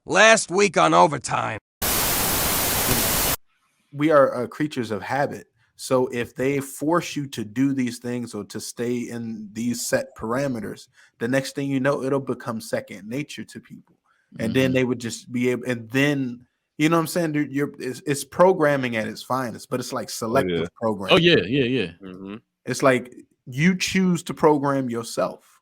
Last week on overtime. We are creatures of habit. So if they force you to do these things or to stay in these set parameters, the next thing you know, it'll become second nature to people. And then they would just be able, and then, you know what I'm saying? It's programming at its finest, but it's like selective programming. Oh, yeah. It's like you choose to program yourself.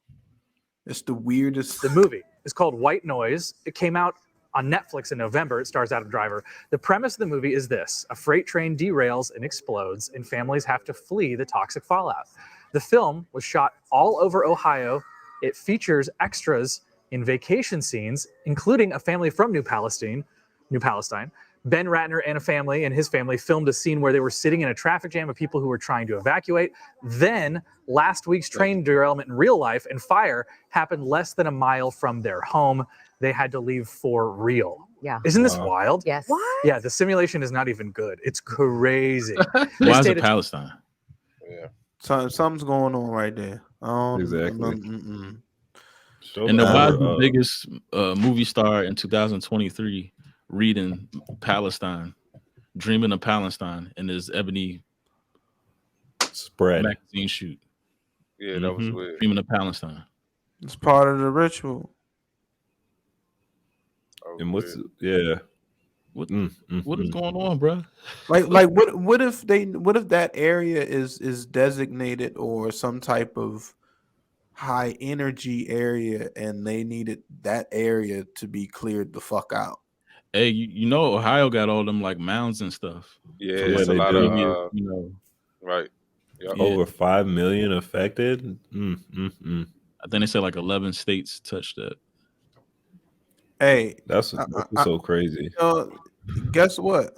It's the weirdest. The movie is called White Noise. It came out on Netflix in November. It stars Adam Driver. The premise of the movie is this: a freight train derails and explodes, and families have to flee the toxic fallout. The film was shot all over Ohio. It features extras in vacation scenes, including a family from New Palestine. Ben Ratner and his family filmed a scene where they were sitting in a traffic jam of people who were trying to evacuate. Then last week's train derailment in real life and fire happened less than a mile from their home. They had to leave for real. Yeah. Isn't this wild? Yes. What? Yeah, the simulation is not even good. It's crazy. Why is it Palestine? Yeah. Something's going on right there. Exactly. And why is the biggest movie star in 2023 reading Palestine, dreaming of Palestine in his Ebony spread magazine shoot? Yeah, that was weird. Dreaming of Palestine. It's part of the ritual. And what is going on, bro? Like what if that area is designated or some type of high energy area and they needed that area to be cleared the fuck out? Hey, you know Ohio got all them like mounds and stuff. Yeah, it's a lot of right. Yep. Over 5 million affected. I think they said like 11 states touched that. Hey, that's so crazy. Guess what?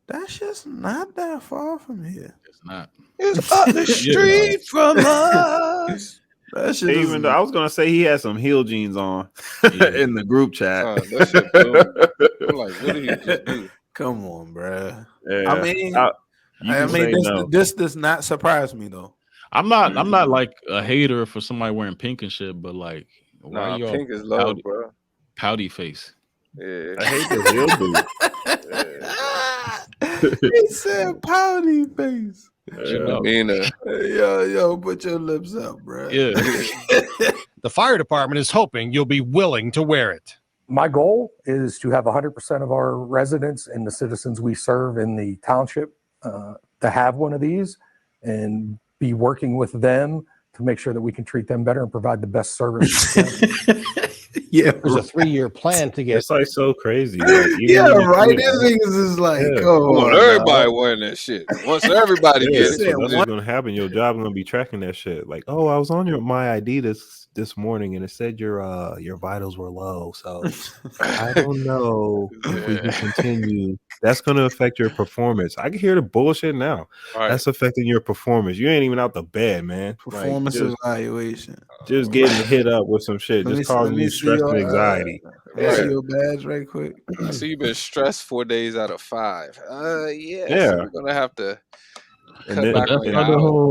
That's just not that far from here. It's not. It's up the street from us. That shit Even though I was gonna say he had some heel jeans on in the group chat. That shit I'm like, what did he just do? Come on, bro. Yeah. I mean, this does not surprise me though. I'm not like a hater for somebody wearing pink and shit, but like, why you pink is low, bro. Pouty face. Yeah, I hate the heel dude. He said pouty face. Yo, put your lips up, bro. Yeah. The fire department is hoping you'll be willing to wear it. My goal is to have 100% of our residents and the citizens we serve in the township to have one of these and be working with them to make sure that we can treat them better and provide the best service. Yeah, there's a 3-year plan to get. It's like so crazy. Like, right. This thing is like, everybody wearing that shit. Once everybody gets it, what's gonna happen? Your job is gonna be tracking that shit. Like, oh, I was on my ID this morning and it said your vitals were low. So I don't know if we can continue. That's gonna affect your performance. I can hear the bullshit now. Right. That's affecting your performance. You ain't even out the bed, man. Performance evaluation. Just getting hit up with some shit, just causing you stress and anxiety. See your badge right quick. I see you've been stressed 4 days out of 5. Yeah. So we're gonna have to. And then the whole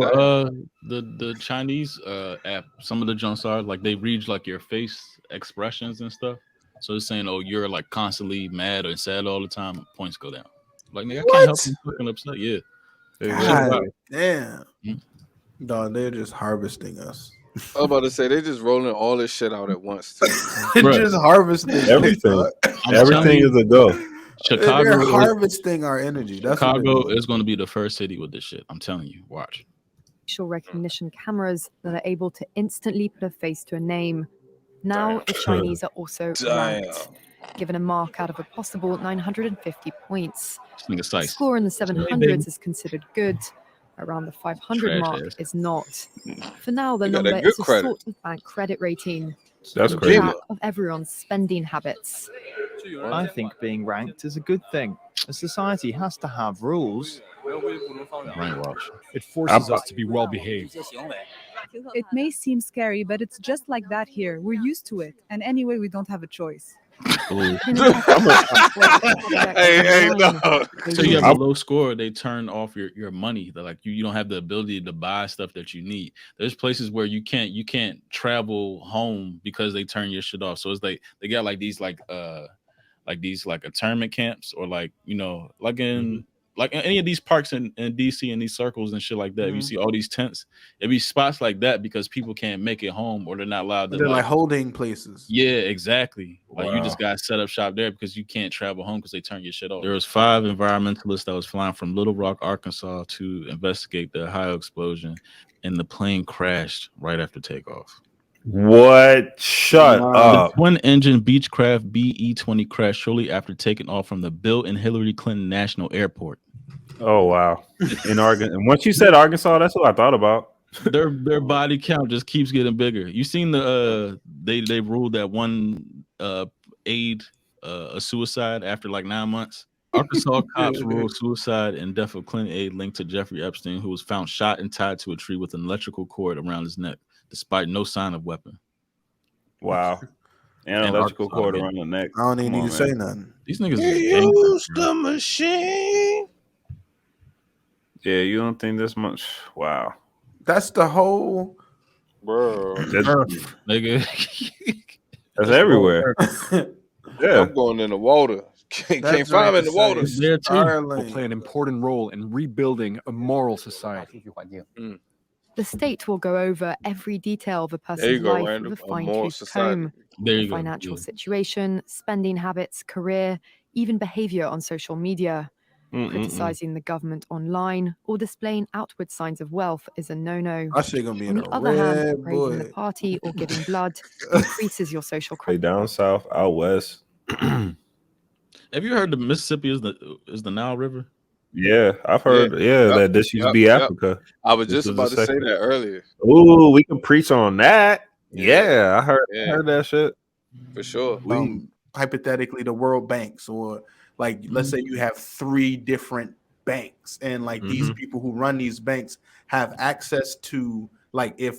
the Chinese app. Some of the junks are like they read like your face expressions and stuff. So it's saying, oh, you're like constantly mad or sad all the time. Points go down. Like, nigga, I can't help you fucking upset. Yeah. God damn. Dog, they're just harvesting us. I was about to say they just rolling all this shit out at once. Too. They're just harvesting everything. Everything is a go. Chicago, they're harvesting our energy. Chicago is going to be the first city with this shit. I'm telling you. Watch. Facial recognition cameras that are able to instantly put a face to a name. Now the Chinese are also ranked, given a mark out of a possible 950 points. The score in the 700s is considered good. Around the 500 mark is not. For now, the number is a sort of bank credit rating. That's crazy. Track of everyone's spending habits. I think being ranked is a good thing. A society has to have rules. It forces us to be well behaved. It may seem scary, but it's just like that here. We're used to it. And anyway, we don't have a choice. Hey, no. So you have a low score, they turn off your money. They're like you don't have the ability to buy stuff that you need. There's places where you can't travel home because they turn your shit off. So it's like they got like these like like these like internment camps, or like, you know, like in any of these parks in DC and these circles and shit like that. You see all these tents, it be spots like that because people can't make it home, or they're not allowed to. They're like holding places. Yeah, exactly. Wow. Like you just got set up shop there because you can't travel home because they turn your shit off. There was 5 environmentalists that was flying from Little Rock, Arkansas to investigate the Ohio explosion, and the plane crashed right after takeoff. What? Shut up. The twin-engine Beechcraft BE-20 crashed shortly after taking off from the Bill and Hillary Clinton National Airport. Oh wow! In Arkansas, and once you said Arkansas, that's what I thought about. Their body count just keeps getting bigger. You seen the they ruled that one aide a suicide after like 9 months. Arkansas cops ruled suicide and death of Clinton aide linked to Jeffrey Epstein, who was found shot and tied to a tree with an electrical cord around his neck, despite no sign of weapon. Wow. And electrical cord around the neck. I don't even need to say nothing. These niggas use the machine. Yeah, you don't think this much? Wow. That's the whole, bro. Nigga. That's everywhere. Yeah, I'm going in the water. Can't find me in the water. There too. Will play an important role in rebuilding a moral society. The state will go over every detail of a There you person's go, life Randall. with a A moral fine-tooth society. comb. There you The go. financial Yeah. situation, spending habits, career, even behavior on social media. Criticizing the government online or displaying outward signs of wealth is a no-no. that shit gonna be On in the a other hand, red praising the boy. party or giving blood increases your social Play credit. down south, out west. Have you heard the Mississippi is the Nile River? Yeah, I've heard. Yeah, that this used to be Africa. I was This just was about the to say second. that earlier. Ooh, we can preach on that. Yeah, I heard. Yeah. I heard that shit. For sure. Hypothetically, the world banks, or like, let's say you have 3 different banks, and like these people who run these banks have access to, like, if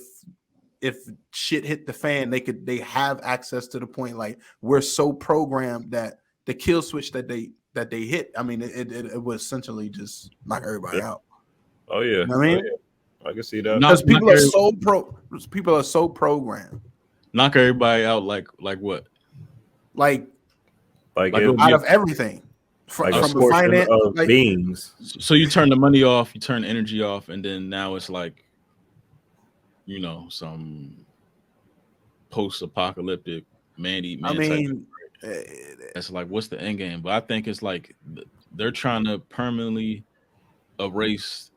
shit hit the fan, they have access to the point, like, we're so programmed that the kill switch that they hit, I mean, it was essentially just knock everybody out. Oh yeah, You know what I mean? Oh, yeah. I can see that. Because people are so programmed. Knock everybody out like what? Like it- out of everything. like a From the portion finance, of like, beings. So you turn the money off, you turn the energy off, and then now it's like, you know, some post-apocalyptic man-eat man. I mean, it's like, what's the end game? But I think it's like they're trying to permanently erase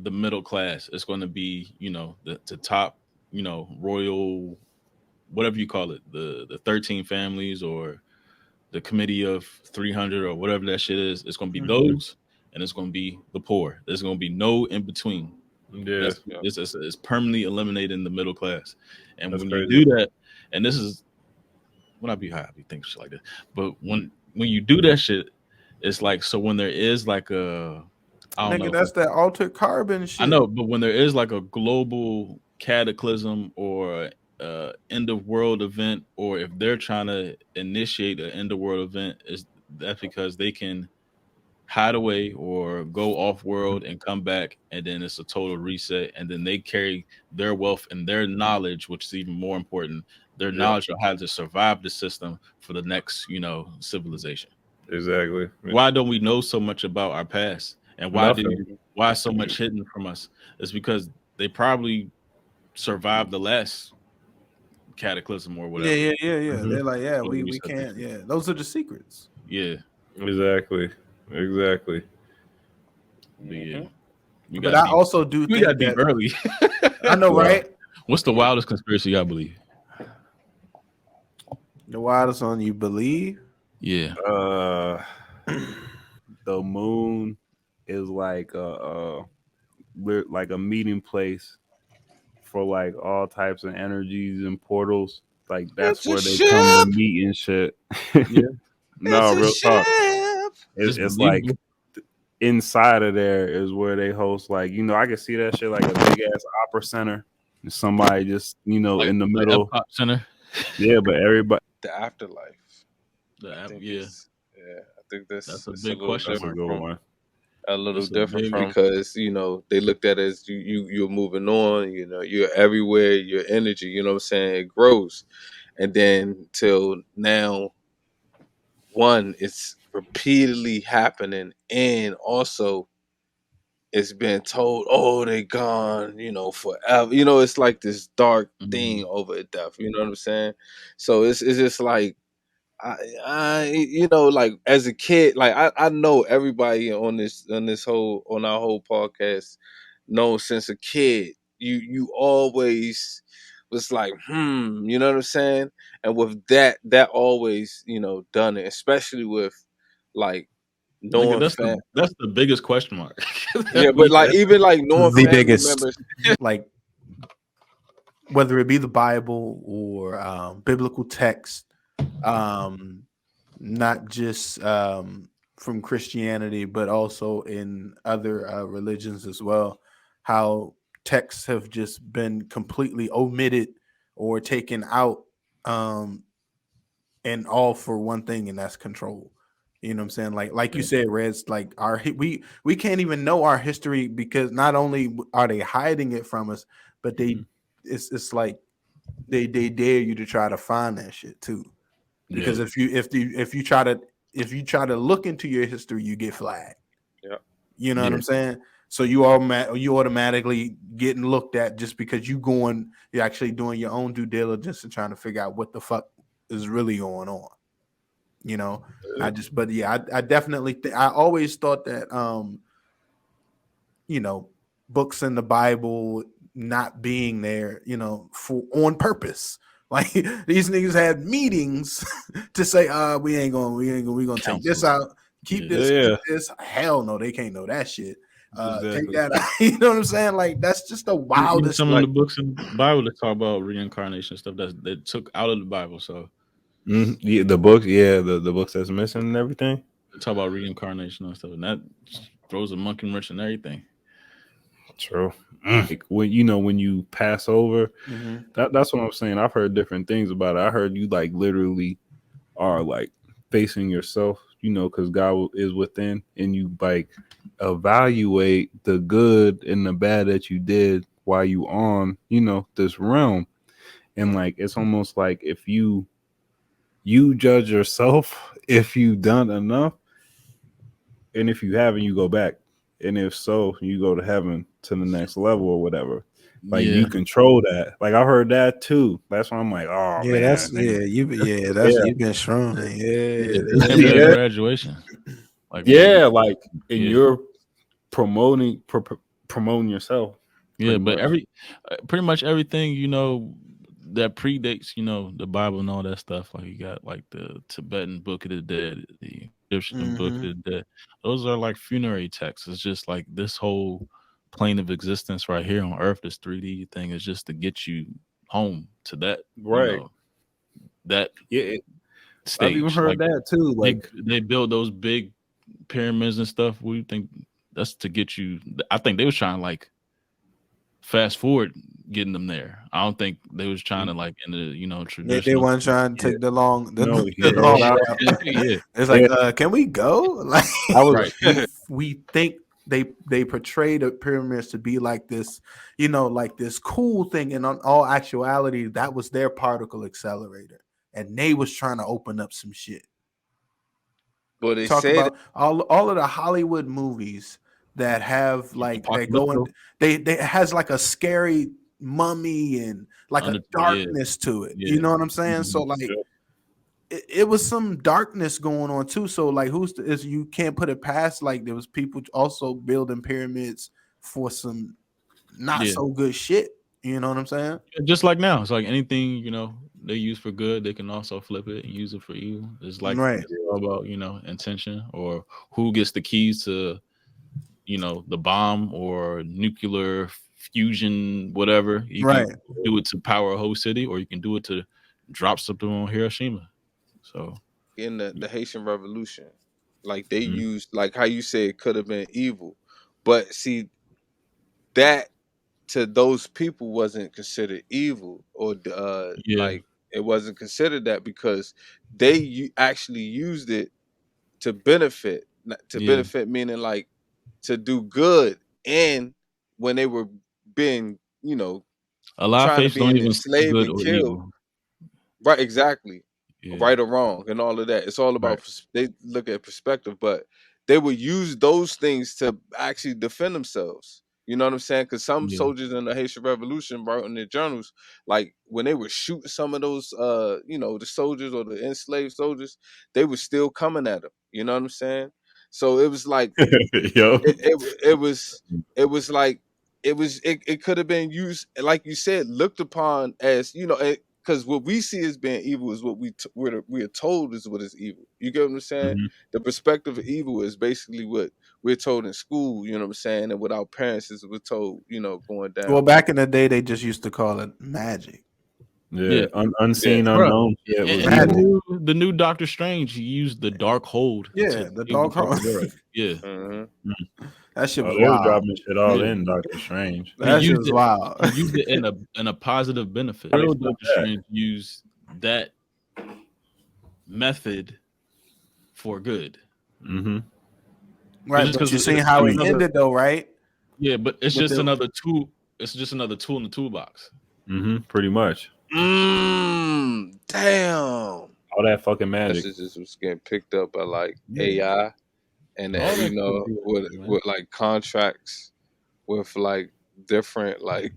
the middle class. It's going to be, you know, the top, you know, royal, whatever you call it, the 13 families or the committee of 300 or whatever that shit is. It's going to be those, and it's going to be the poor. There's going to be no in between. Yeah, it's permanently eliminating the middle class. And That's when crazy. you do that, and this is when I be high, I be thinking shit like this. But when you do that shit, it's like, so when there is like a, I don't know, that's that altered carbon shit. I know, but when there is like a global cataclysm or end of world event, or if they're trying to initiate an end of world event, is that because they can hide away or go off world and come back, and then it's a total reset, and then they carry their wealth and their knowledge, which is even more important, their knowledge of how to survive the system for the next, you know, civilization. Exactly. Why don't we know so much about our past, and why so much hidden from us? It's because they probably survived the last cataclysm or whatever. Yeah. They're like, yeah, we can't. Yeah, those are the secrets. Yeah, exactly. But yeah, But I also do we think got deep that early. I know, right? What's the wildest conspiracy y'all believe? The wildest one you believe? Yeah. The moon is like a meeting place for like all types of energies and portals. Like that's where they come to meet and shit. Yeah. No, real talk. It's like inside of there is where they host, like, you know, I can see that shit like a big ass opera center. And somebody just, you know, like, in the middle. Epcot Center. Yeah, but everybody. The afterlife. I think that's a big question. That's a good one. A little different from, because, you know, they looked at it as you're moving on, you know, you're everywhere, your energy, you know what I'm saying, it grows. And then till now, one, it's repeatedly happening, and also it's been told, oh, they gone, forever. It's like this dark thing over death. You know what I'm saying? So it's just like like as a kid, like I know everybody on our whole podcast knows since a kid, you always was like, you know what I'm saying? And with that always, done it, especially with like Nigga, knowing that's the biggest question mark. yeah, but like even like knowing The family biggest. members, Like whether it be the Bible or biblical text, not just from Christianity, but also in other religions as well, how texts have just been completely omitted or taken out, and all for one thing, and that's control. You know what I'm saying? Like you said, Reds, like we can't even know our history because not only are they hiding it from us, but it's like they dare you to try to find that shit too. Because if you try to look into your history, you get flagged. Yeah. You know what I'm saying? So you automatically getting looked at just because you're actually doing your own due diligence and trying to figure out what the fuck is really going on. I definitely I always thought that books in the Bible not being there, for on purpose. Like these niggas had meetings to say, we're gonna take this out, keep this. Hell no, they can't know that shit. Take that out. You know what I'm saying? Like that's just the wildest. Some of the books in the Bible that talk about reincarnation stuff that they took out of the Bible. So yeah, the books, the books that's missing and everything. They talk about reincarnation and stuff, and that throws a monkey wrench in everything. True. Like when you pass over, that's what I'm saying. I've heard different things about it. I heard you like literally are like facing yourself, because God is within, and you like evaluate the good and the bad that you did while you on, this realm. And like it's almost like if you judge yourself if you've done enough, and if you haven't, you go back. And if so, you go to heaven to the next level or whatever. Like you control that. Like I heard that too. That's why I'm like, oh yeah, man, you've been strong. Graduation. Like and you're promoting yourself. Yeah, but pretty much everything that predates the Bible and all that stuff. Like you got like the Tibetan Book of the Dead, the Egyptian Book of the Dead. Those are like funerary texts. It's just like this whole plane of existence right here on Earth, this 3D thing is just to get you home to that. Right. That stage. I've even heard that too. Like they build those big pyramids and stuff. What do you think? That's to get you. I think they was trying to like fast forward getting them there. I don't think they was trying to like in the traditional. They weren't trying to take the long. It's like, can we go? Like we think they portray the pyramids to be like this, like this cool thing, and on all actuality, that was their particle accelerator, and they was trying to open up some shit. But they talk about all of the Hollywood movies that have like they has like a scary mummy and like a darkness to it. You know what I'm saying? So like it was some darkness going on too. So like you can't put it past, like there was people also building pyramids for some not so good shit. You know what I'm saying? Just like now, it's like anything they use for good, they can also flip it and use it for evil. It's like it's all about intention, or who gets the keys to the bomb or nuclear fusion, whatever. You can do it to power a whole city, or you can do it to drop something on Hiroshima. So in the Haitian Revolution, like they used, like how you say it could have been evil, but see that to those people wasn't considered evil, or like it wasn't considered that because they actually used it to benefit, benefit meaning like to do good. And when they were being a lot of faiths don't even enslaved good and or killed, evil. right? Exactly. right or wrong, and all of that. It's all about they look at perspective, but they would use those things to actually defend themselves. You know what I'm saying? Because some soldiers in the Haitian Revolution wrote in their journals, like when they would shoot some of those, the soldiers or the enslaved soldiers, they were still coming at them. You know what I'm saying? So it was like, it could have been used, like you said, looked upon as, because what we see as being evil is what we are told is what is evil. You get what I'm saying? The perspective of evil is basically what we're told in school. You know what I'm saying? And what our parents is we're told. Going down. Well, back in the day, they just used to call it magic. Yeah. Unseen, Bro, unknown. Yeah, it was and the new Doctor Strange, he used the dark hold. Yeah, the dark hold. Yeah. That shit was they were wild. dropping shit all in Doctor Strange. That shit was wild. He used it in a positive benefit. Real Doctor Strange used that method for good. Right, but you see how it ended though, right? Yeah, but it's just another tool. It's just another tool in the toolbox. Pretty much. Damn. All that fucking magic. That just was getting picked up by like AI, and with like contracts with like different like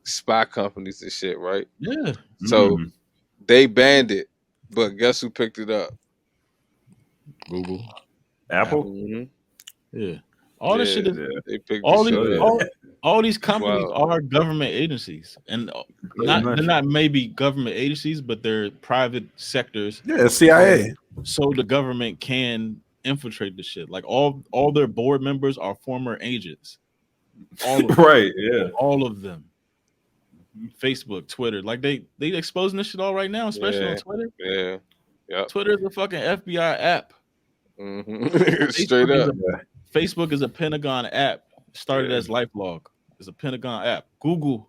spy companies and shit, right? Yeah. So they banned it, but guess who picked it up? Google, Apple. Yeah. All this shit is they picked all these companies are government agencies, and they're not maybe government agencies, but they're private sectors. Yeah, CIA. So the government can infiltrate the shit. Like all their board members are former agents. All of them. All of them. Facebook, Twitter, like they exposing this shit all right now, especially on Twitter. Yeah. Twitter is a fucking FBI app. Straight up. Facebook is a Pentagon app. Started as LifeLog. It's a Pentagon app. Google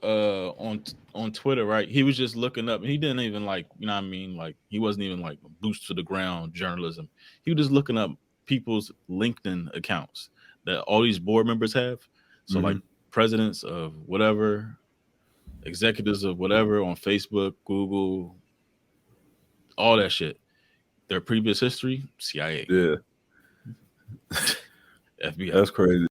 on Twitter, right? He was just looking up. He didn't even like, you know what I mean? Like he wasn't even like boost to the ground journalism. He was just looking up people's LinkedIn accounts that all these board members have. So like presidents of whatever, executives of whatever on Facebook, Google, all that shit. Their previous history, CIA. Yeah. FBI. That's crazy.